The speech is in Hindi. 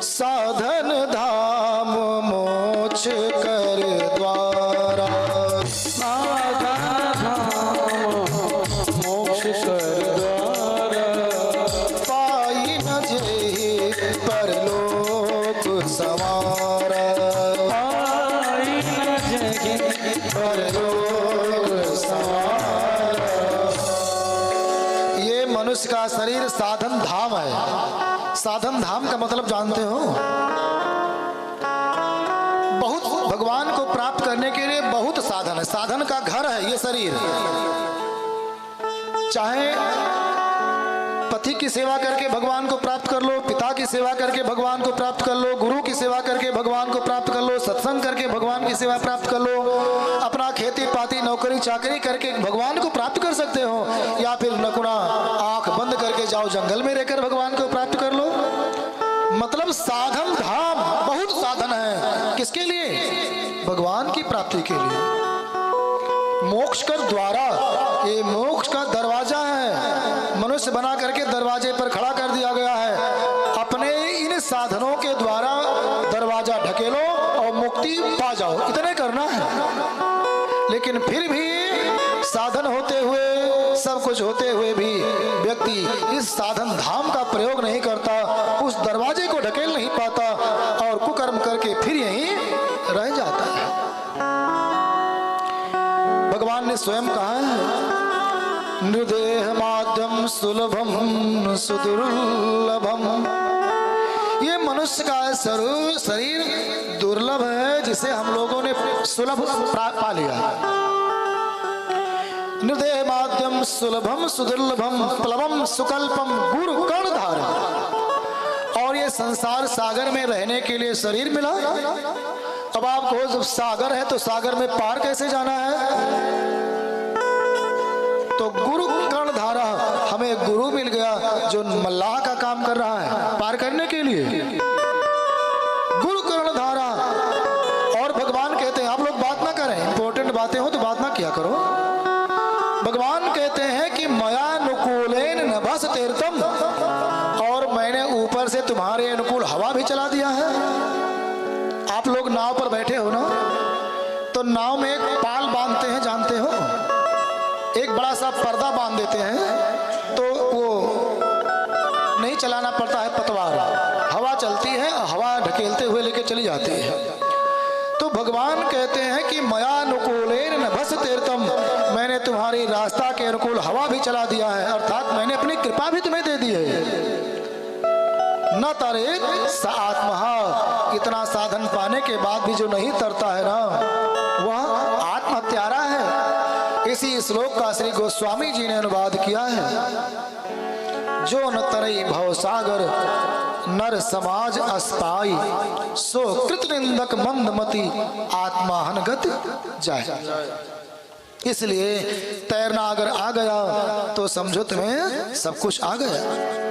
साधन धाम मोक्ष कर द्वारा। साधन धाम मोक्ष कर द्वारा। पाई न जेहि परलोक संवारा। पाई न जेहि परलोक संवारा। ये मनुष्य का शरीर साधन धाम है। साधन धाम का मतलब जानते हो? बहुत भगवान को प्राप्त करने के लिए बहुत साधन है। साधन का घर है ये शरीर। चाहे पति की सेवा करके भगवान को प्राप्त कर लो, पिता की सेवा करके भगवान को प्राप्त कर लो, गुरु की सेवा करके भगवान को प्राप्त कर लो, सत्संग करके भगवान की सेवा प्राप्त कर लो, अपना खेती पाती नौकरी चाकरी करके भगवान को प्राप्त कर सकते हो, या फिर नकुड़ा आंख बंद करके जाओ जंगल में रहकर भगवान को प्राप्त कर लो। मतलब साधन धाम बहुत साधन है। किसके लिए? भगवान की प्राप्ति के लिए। मोक्ष कर द्वारा, ये मोक्ष का दरवाजा है। मनुष्य बना करके दरवाजे पर खड़ा कर दिया गया है। अपने इन साधनों के द्वारा दरवाजा ढकेलो और मुक्ति पा जाओ, इतने करना है। लेकिन फिर भी साधन होते हुए, सब कुछ होते हुए भी व्यक्ति इस साधन धाम का प्रयोग नहीं करता, उस दरवाजे को ढकेल नहीं पाता और कुकर्म करके फिर यहीं रह जाता है। भगवान ने स्वयं कहा है, निर्देह माध्यम सुलभम सुदुर्लभम। ये मनुष्य का शरीर दुर्लभ है, जिसे हम लोगों ने सुलभ पा लिया। निर्देह माध्यम सुलभम सुदुर्लभम प्लवम सुकल्पम गुरु कर्णधारम। और ये संसार सागर में रहने के लिए शरीर मिला। अब आपको जब सागर है तो सागर में पार कैसे जाना है? तो गुरु कर्णधारा, हमें गुरु मिल गया जो मल्लाह का काम कर रहा है पार करने के लिए। गुरु कर्णधारा। और भगवान कहते हैं, आप लोग बात ना करें, इंपॉर्टेंट बातें हो तो बात ना किया करो। भगवान कहते हैं कि मयानुकूलेन नभस तीर्थम, और मैंने ऊपर से तुम्हारे अनुकूल हवा भी चला दिया है। आप लोग नाव पर बैठे हो ना, तो नाव में एक पाल बांधते हैं, जानते हो? एक बड़ा सा पर्दा बांध देते हैं, तो वो नहीं चलाना पड़ता है पतवार, हवा चलती है, हवा ढकेलते हुए लेके चली जाती है। तो भगवान कहते हैं कि मयानुकूलेन नभस तीर्थम, मैंने तुम्हारी रास्ता के अनुकूल हवा भी चला दिया है, अर्थात मैंने अपनी कृपा भी तुम्हें दे दी है। न तरेत स आत्मा, इतना साधन पाने के बाद भी जो नहीं तरता है ना, वह आत्महत्यारा है। इसी श्लोक का श्री गोस्वामी जी ने अनुवाद किया है, जो न तरई भवसागर नर समाज अस्पाई, सो कृत निंदक मंदमति आत्माहन गति जाए। इसलिए तैरना अगर आ गया तो समझो तुम्हें सब कुछ आ गया।